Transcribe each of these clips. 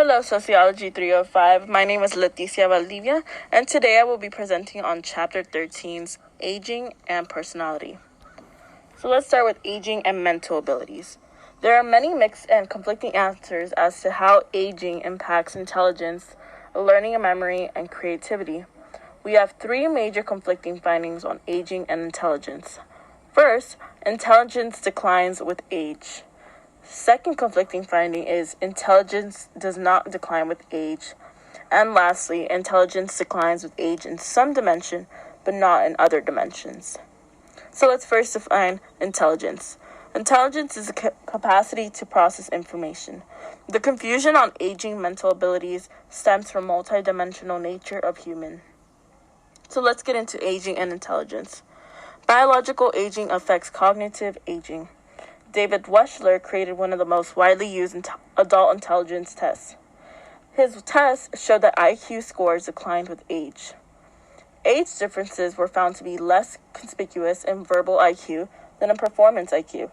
Hello, Sociology 305. My name is Leticia Valdivia, and today I will be presenting on Chapter 13's Aging and Personality. So let's start with aging and mental abilities. There are many mixed and conflicting answers as to how aging impacts intelligence, learning and memory, and creativity. We have three major conflicting findings on aging and intelligence. First, intelligence declines with age. Second conflicting finding is intelligence does not decline with age. And lastly, intelligence declines with age in some dimension, but not in other dimensions. So let's first define intelligence. Intelligence is the capacity to process information. The confusion on aging mental abilities stems from multidimensional nature of human. So let's get into aging and intelligence. Biological aging affects cognitive aging. David Wechsler created one of the most widely used adult intelligence tests. His test showed that IQ scores declined with age. Age differences were found to be less conspicuous in verbal IQ than in performance IQ.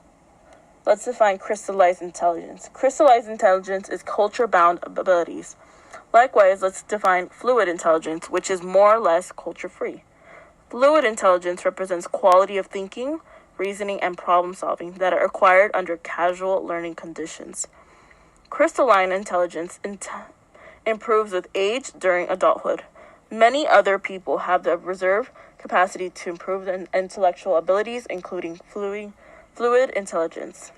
Let's define crystallized intelligence. Crystallized intelligence is culture-bound abilities. Likewise, let's define fluid intelligence, which is more or less culture-free. Fluid intelligence represents quality of thinking, reasoning, and problem-solving that are acquired under casual learning conditions. Crystalline intelligence improves with age during adulthood. Many other people have the reserve capacity to improve their intellectual abilities, including fluid intelligence.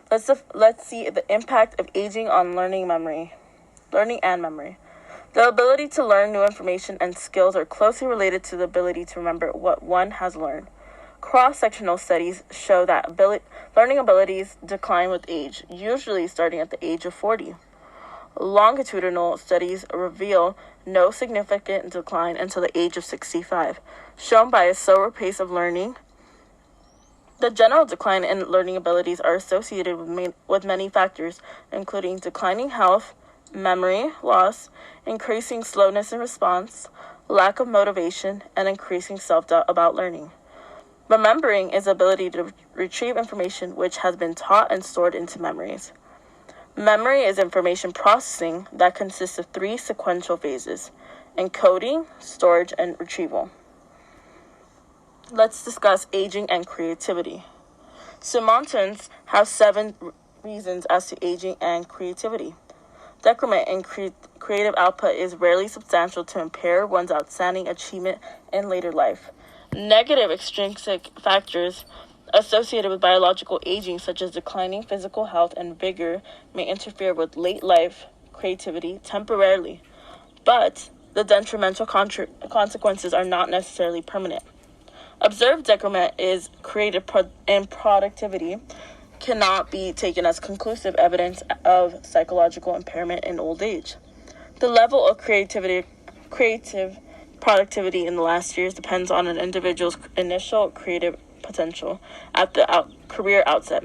Let's see the impact of aging on learning and memory. The ability to learn new information and skills are closely related to the ability to remember what one has learned. Cross-sectional studies show that learning abilities decline with age, usually starting at the age of 40. Longitudinal studies reveal no significant decline until the age of 65, shown by a slower pace of learning. The general decline in learning abilities are associated with many factors, including declining health, memory loss, increasing slowness in response, lack of motivation, and increasing self-doubt about learning. Remembering is the ability to retrieve information which has been taught and stored into memories. Memory is information processing that consists of three sequential phases: encoding, storage, and retrieval. Let's discuss aging and creativity. Simontons have 7 reasons as to aging and creativity. Decrement in creative output is rarely substantial to impair one's outstanding achievement in later life. Negative extrinsic factors associated with biological aging, such as declining physical health and vigor, may interfere with late life creativity temporarily, but the detrimental consequences are not necessarily permanent. Observed decrement is creative and productivity cannot be taken as conclusive evidence of psychological impairment in old age. The level of creative productivity in the last years depends on an individual's initial creative potential at the career outset.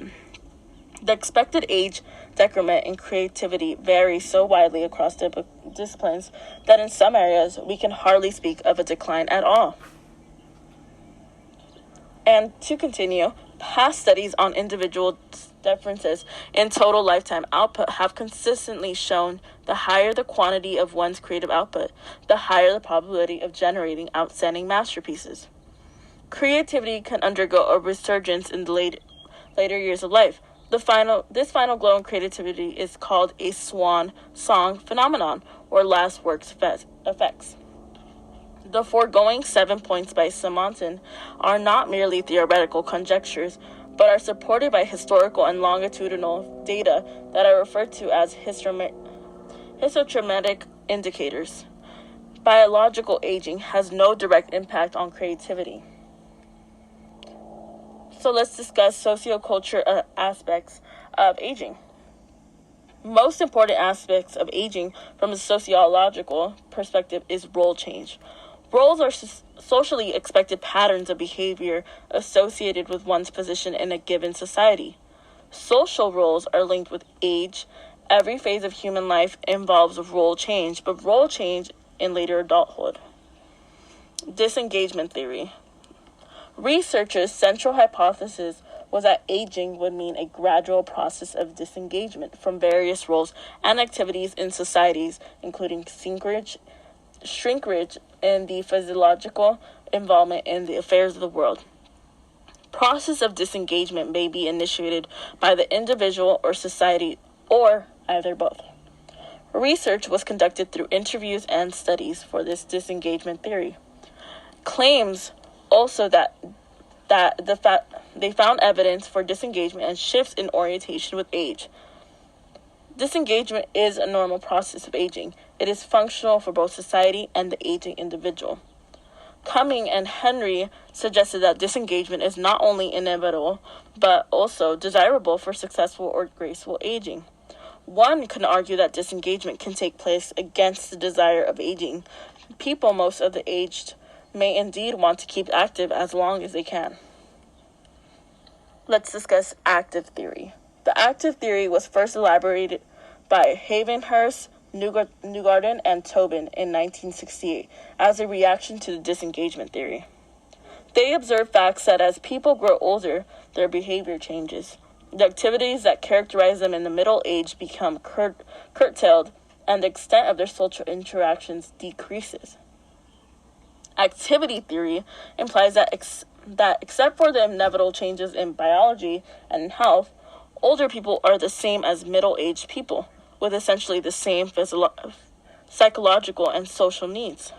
The expected age decrement in creativity varies so widely across disciplines that in some areas we can hardly speak of a decline at all. And to continue, past studies on individual differences in total lifetime output have consistently shown the higher the quantity of one's creative output, the higher the probability of generating outstanding masterpieces. Creativity can undergo a resurgence in the later years of life. This final glow in creativity is called a swan song phenomenon, or last works effects. The foregoing 7 points by Simonton are not merely theoretical conjectures, but are supported by historical and longitudinal data that are referred to as histotraumatic indicators. Biological aging has no direct impact on creativity. So let's discuss sociocultural aspects of aging. Most important aspects of aging from a sociological perspective is role change. Roles are socially expected patterns of behavior associated with one's position in a given society. Social roles are linked with age. Every phase of human life involves role change, but role change in later adulthood. Disengagement theory. Researchers' central hypothesis was that aging would mean a gradual process of disengagement from various roles and activities in societies, including shrinkage in the physiological involvement in the affairs of the world. Process of disengagement may be initiated by the individual or society, or either both. Research was conducted through interviews and studies for this disengagement theory. Claims also that they found evidence for disengagement and shifts in orientation with age. Disengagement is a normal process of aging. It is functional for both society and the aging individual. Cumming and Henry suggested that disengagement is not only inevitable, but also desirable for successful or graceful aging. One can argue that disengagement can take place against the desire of aging. People most of the aged may indeed want to keep active as long as they can. Let's discuss active theory. The active theory was first elaborated by Havenhurst, Newgarden, and Tobin in 1968 as a reaction to the disengagement theory. They observed facts that as people grow older, their behavior changes. The activities that characterize them in the middle age become curtailed, and the extent of their social interactions decreases. Activity theory implies that except for the inevitable changes in biology and in health, older people are the same as middle-aged people, with essentially the same psychological and social needs.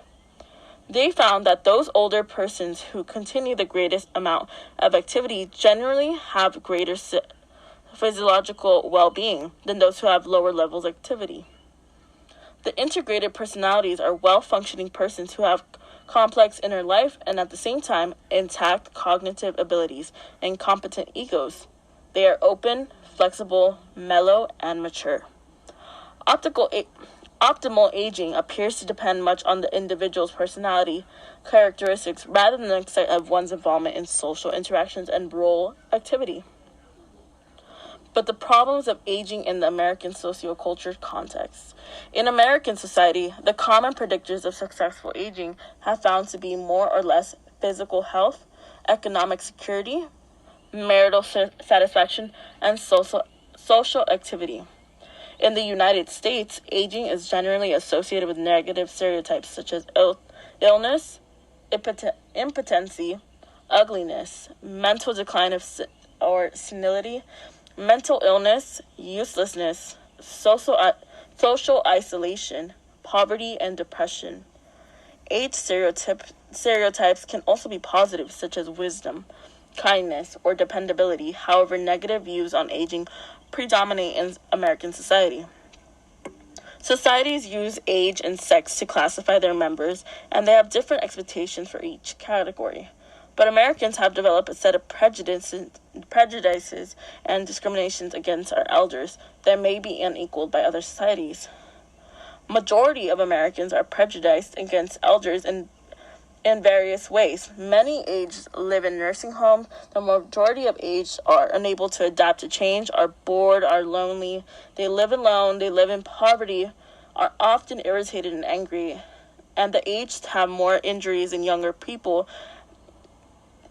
They found that those older persons who continue the greatest amount of activity generally have greater physiological well-being than those who have lower levels of activity. The integrated personalities are well-functioning persons who have complex inner life and at the same time intact cognitive abilities and competent egos. They are open, flexible, mellow, and mature. Optimal aging appears to depend much on the individual's personality characteristics rather than the extent of one's involvement in social interactions and role activity. But the problems of aging in the American socioculture context. In American society, the common predictors of successful aging have found to be more or less physical health, economic security, marital satisfaction, and social activity. In the United States, aging is generally associated with negative stereotypes such as illness, impotency, ugliness, mental decline or senility, mental illness, uselessness, social isolation, poverty, and depression. Age stereotypes can also be positive, such as wisdom, kindness, or dependability. However, negative views on aging predominate in American society. Societies use age and sex to classify their members, and they have different expectations for each category. But Americans have developed a set of prejudices and discriminations against our elders that may be unequaled by other societies. Majority of Americans are prejudiced against elders in various ways. Many aged live in nursing homes. The majority of aged are unable to adapt to change, are bored, are lonely. They live alone, they live in poverty, are often irritated and angry. And the aged have more injuries than younger people,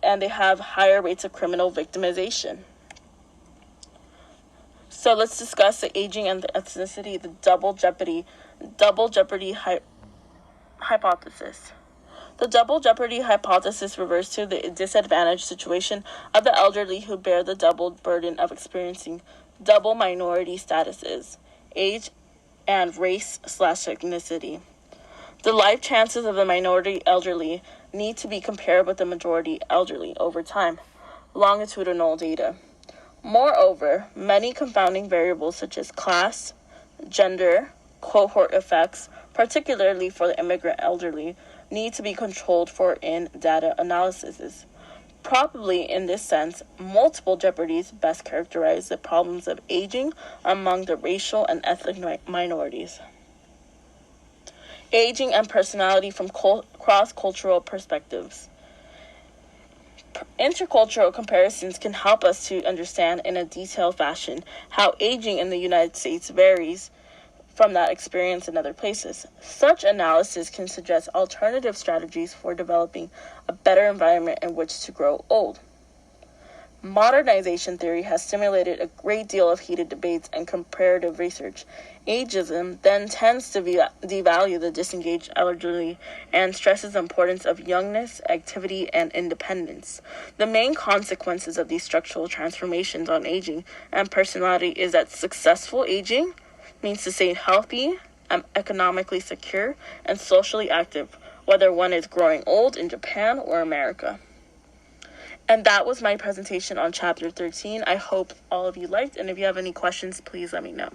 and they have higher rates of criminal victimization. So let's discuss the aging and the ethnicity, the double jeopardy hypothesis. The double jeopardy hypothesis refers to the disadvantaged situation of the elderly who bear the double burden of experiencing double minority statuses, age and race/ethnicity. The life chances of the minority elderly need to be compared with the majority elderly over time, longitudinal data. Moreover, many confounding variables such as class, gender, cohort effects, particularly for the immigrant elderly, need to be controlled for in data analyses. Probably in this sense, multiple jeopardies best characterize the problems of aging among the racial and ethnic minorities. Aging and personality from cross-cultural perspectives. Intercultural comparisons can help us to understand in a detailed fashion how aging in the United States varies from that experience in other places. Such analysis can suggest alternative strategies for developing a better environment in which to grow old. Modernization theory has stimulated a great deal of heated debates and comparative research. Ageism then tends to devalue the disengaged elderly and stresses the importance of youngness, activity, and independence. The main consequences of these structural transformations on aging and personality is that successful aging means to stay healthy, economically secure, and socially active, whether one is growing old in Japan or America. And that was my presentation on Chapter 13. I hope all of you liked, and if you have any questions, please let me know.